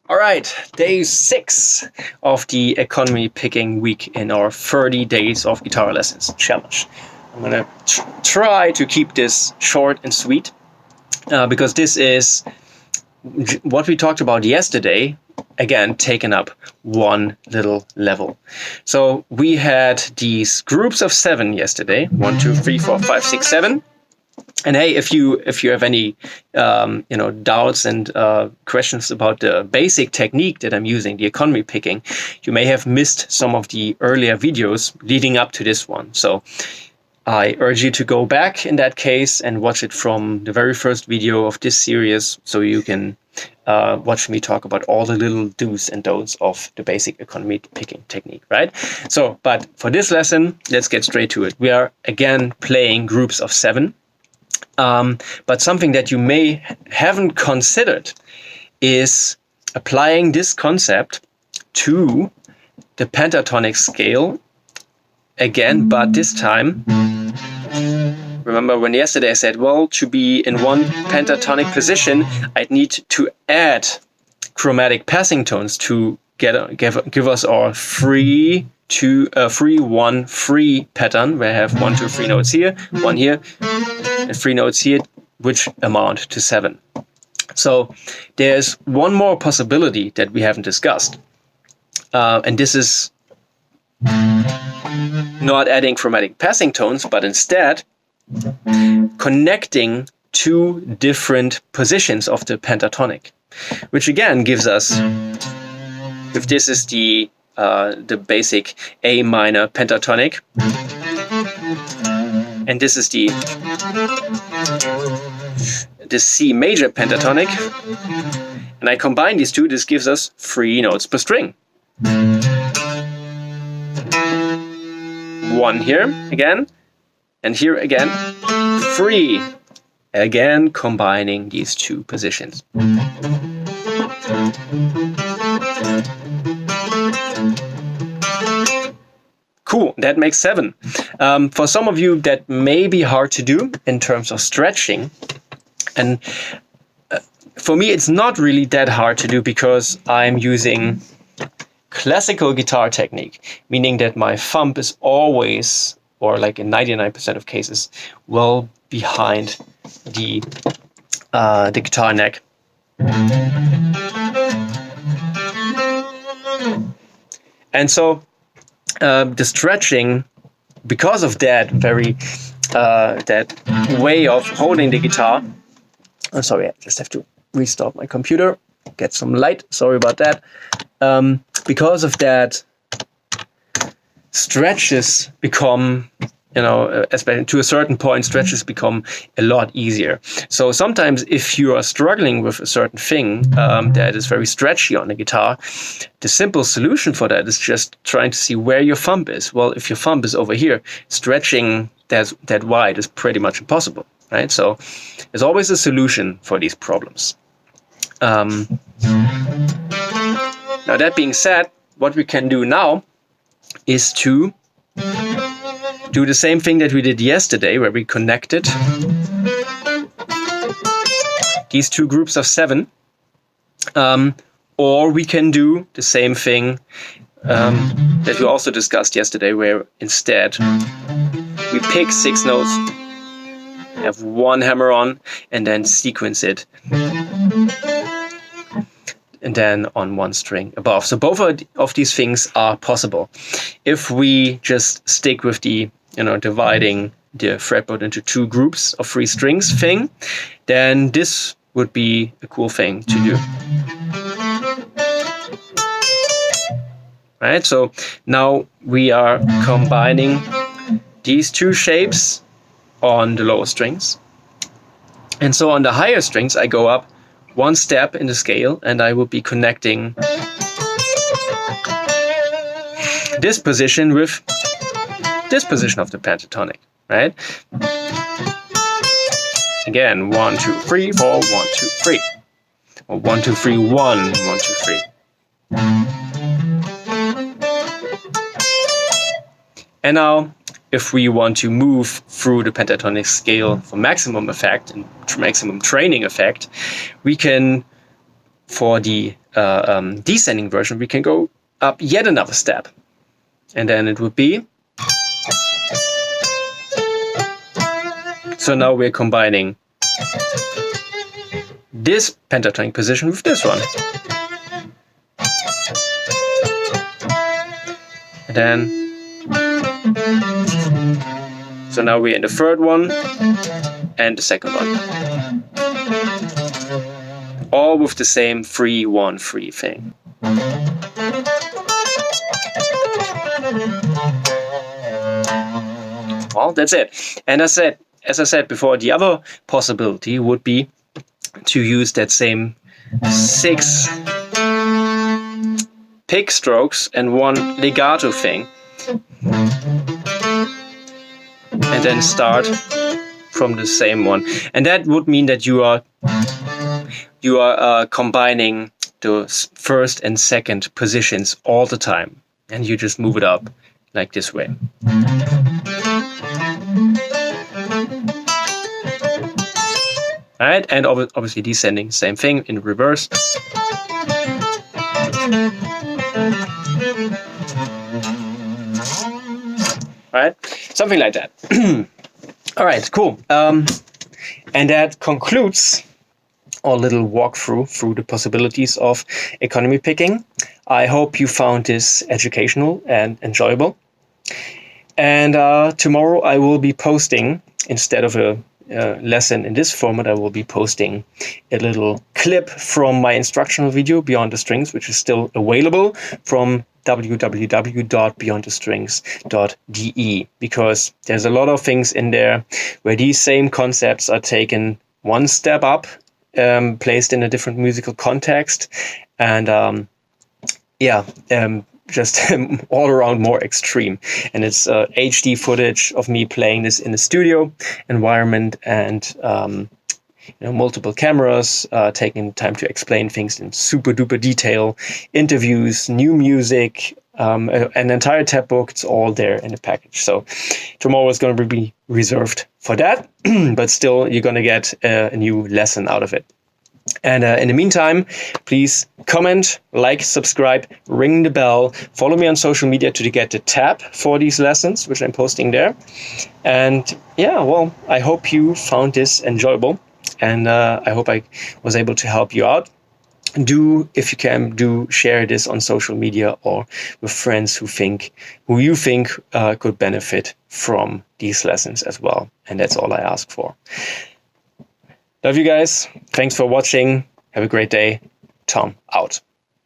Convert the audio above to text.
All right, day 6 of the economy picking week in our 30 days of guitar lessons challenge. I'm going to try to keep this short and sweet because this is what we talked about yesterday, again, taken up one little level. So we had these groups of 7 yesterday, 1, 2, 3, 4, 5, 6, 7. And hey, if you have any doubts and questions about the basic technique that I'm using, the economy picking, you may have missed some of the earlier videos leading up to this one. So I urge you to go back in that case and watch it from the very first video of this series, so you can watch me talk about all the little do's and don'ts of the basic economy picking technique, right? So, but for this lesson, let's get straight to it. We are again playing groups of 7. But something that you may haven't considered is applying this concept to the pentatonic scale again, but this time, remember when yesterday I said, well, to be in one pentatonic position, I'd need to add chromatic passing tones to give us our free 1-3 pattern, where I have 1, 2, 3 notes here, 1 here, and 3 notes here, which amount to 7. So there's one more possibility that we haven't discussed, and this is not adding chromatic passing tones, but instead connecting 2 different positions of the pentatonic, which again gives us, if this is the basic A minor pentatonic, and this is the C major pentatonic, and I combine these two, this gives us 3 notes per string. 1 here again, and here again 3, again combining these 2 positions. Cool, that makes 7. For some of you, that may be hard to do in terms of stretching. And for me, it's not really that hard to do because I'm using classical guitar technique, meaning that my thumb is always, or like in 99% of cases, well behind the guitar neck. And so the stretching, because of that that way of holding the guitar. I'm sorry, I just have to restart my computer, get some light. Sorry about that. Because of that, stretches become, especially to a certain point, stretches become a lot easier. So sometimes if you are struggling with a certain thing that is very stretchy on the guitar, the simple solution for that is just trying to see where your thumb is. Well, if your thumb is over here, stretching that wide is pretty much impossible, right? So there's always a solution for these problems. Now, that being said, what we can do now is to do the same thing that we did yesterday, where we connected these 2 groups of 7. Or we can do the same thing that we also discussed yesterday, where instead we pick 6 notes, have 1 hammer on, and then sequence it, and then on 1 string above. So both of these things are possible. If we just stick with the, dividing the fretboard into 2 groups of 3 strings thing, then this would be a cool thing to do. Right, so now we are combining these 2 shapes on the lower strings. And so on the higher strings, I go up 1 step in the scale, and I will be connecting this position with this position of the pentatonic, right? Again, 1, 2, 3, 4, 1, 2, 3. Or 1, 2, 3, 1, 1, 2, 3. And now, if we want to move through the pentatonic scale for maximum effect and maximum training effect, we can for the descending version, we can go up yet another step. And then it would be... So now we're combining this pentatonic position with this one. And then... So now we're in the third one and the second one. All with the same 3-1-3 thing. Well, that's it. And as I said before, the other possibility would be to use that same 6 pick strokes and 1 legato thing, and then start from the same one. And that would mean that you are combining the first and second positions all the time, and you just move it up like this way. Alright, and obviously descending, same thing in reverse. Alright, something like that. Alright, cool. And that concludes our little walkthrough through the possibilities of economy picking. I hope you found this educational and enjoyable. And tomorrow I will be posting, instead of a lesson in this format, I will be posting a little clip from my instructional video, Beyond the Strings, which is still available from www.beyondthestrings.de, because there's a lot of things in there where these same concepts are taken one step up, placed in a different musical context, and just all around more extreme. And it's HD footage of me playing this in a studio environment, and multiple cameras, taking time to explain things in super duper detail, interviews, new music, an entire tab book. It's all there in the package. So tomorrow is going to be reserved for that, but still you're going to get a new lesson out of it. And in the meantime, please comment, like, subscribe, ring the bell, follow me on social media to get the tab for these lessons, which I'm posting there. And yeah, well, I hope you found this enjoyable, and I hope I was able to help you out. If you can, share this on social media or with friends who you think could benefit from these lessons as well. And that's all I ask for. Love you guys. Thanks for watching. Have a great day. Tom out.